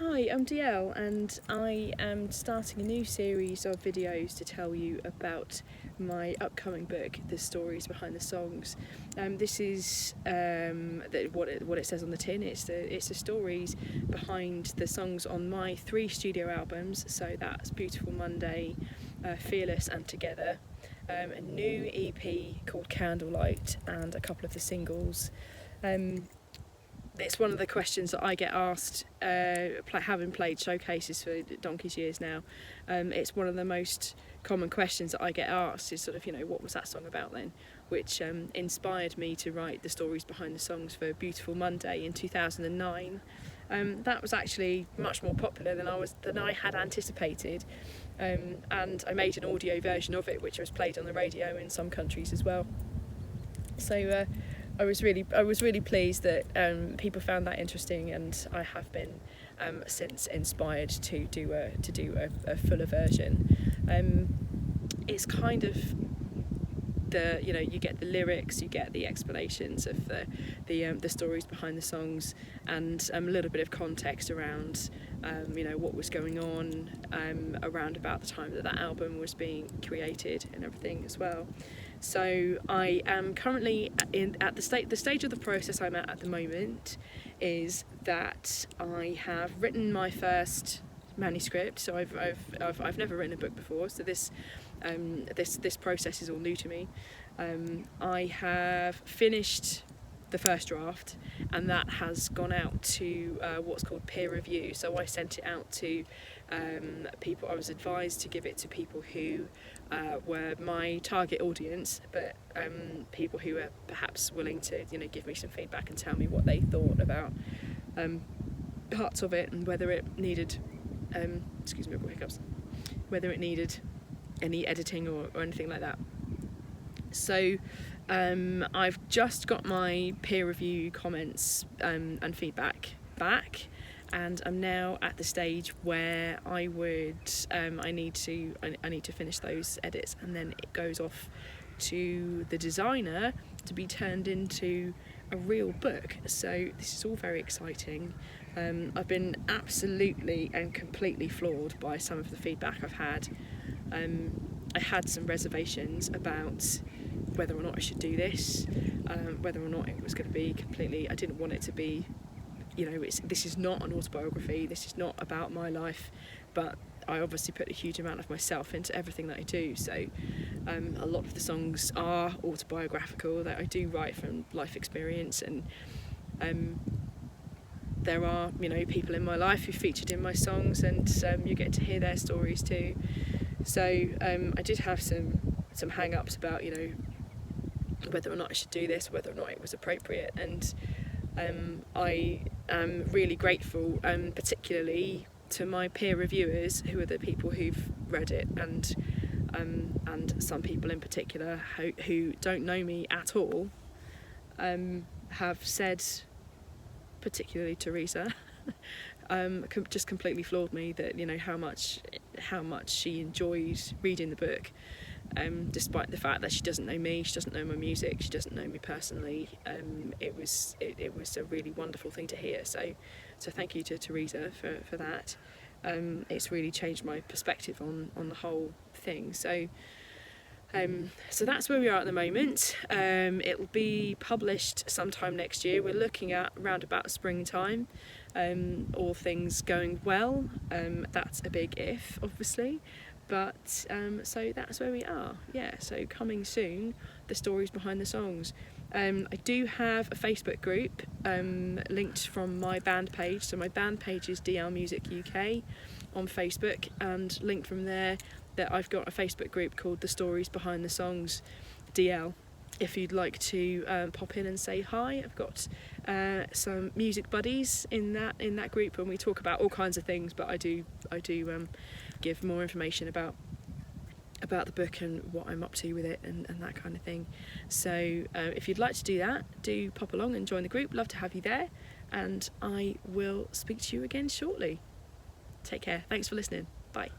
Hi, I'm DiElle and I am starting a new series of videos to tell you about my upcoming book, The Stories Behind the Songs. This is what it says on the tin. It's the stories behind the songs on my 3 studio albums, so that's Beautiful Monday, Fearless and Together, a new EP called Candlelight and a couple of the singles. It's one of the questions that I get asked, having played showcases for donkey's years now. It's one of the most common questions that I get asked is sort of, what was that song about then? Which inspired me to write the stories behind the songs for Beautiful Monday in 2009. That was actually much more popular than I had anticipated, and I made an audio version of it, which was played on the radio in some countries as well. So I was really pleased that people found that interesting, and I have been since inspired to do a fuller version. It's kind of you get the lyrics, you get the explanations of the stories behind the songs, and a little bit of context around what was going on around about the time that album was being created and everything as well. So I am currently at the stage of the process I'm at the moment is that I have written my first manuscript. So I've never written a book before, so this process is all new to me. I have finished the first draft, and that has gone out to what's called peer review. So I sent it out to people. I was advised to give it to people who were my target audience, but people who were perhaps willing to give me some feedback and tell me what they thought about parts of it and whether it needed excuse me, I've got hiccups, whether it needed any editing or anything like that. So I've just got my peer review comments and feedback back, and I'm now at the stage where I need to finish those edits, and then it goes off to the designer to be turned into a real book. So this is all very exciting. I've been absolutely and completely floored by some of the feedback I've had. I had some reservations about whether or not I should do this, whether or not it was going to be completely. I didn't want it to be, this is not an autobiography, this is not about my life, but I obviously put a huge amount of myself into everything that I do. So a lot of the songs are autobiographical, that I do write from life experience, and there are people in my life who featured in my songs, and you get to hear their stories too. So I did have some hang-ups about whether or not I should do this, whether or not it was appropriate, and I am really grateful, particularly to my peer reviewers, who are the people who've read it, and some people in particular who don't know me at all, have said, particularly Teresa, just completely floored me that how much she enjoyed reading the book, despite the fact that she doesn't know me, she doesn't know my music, she doesn't know me personally. It was a really wonderful thing to hear. So thank you to Teresa for that. It's really changed my perspective on the whole thing. So that's where we are at the moment. It will be published sometime next year. We're looking at around about springtime, all things going well. That's a big if, obviously, but so that's where we are. Yeah, so coming soon, the stories behind the songs. I do have a Facebook group linked from my band page. So my band page is DiElle Music UK on Facebook, and linked from there that I've got a Facebook group called The Stories Behind the Songs DiElle. If you'd like to pop in and say hi, I've got some music buddies in that group, and we talk about all kinds of things. But I do give more information about the book and what I'm up to with it and that kind of thing. So if you'd like to do that, do pop along and join the group. Love to have you there, and I will speak to you again shortly. Take care. Thanks for listening. Bye.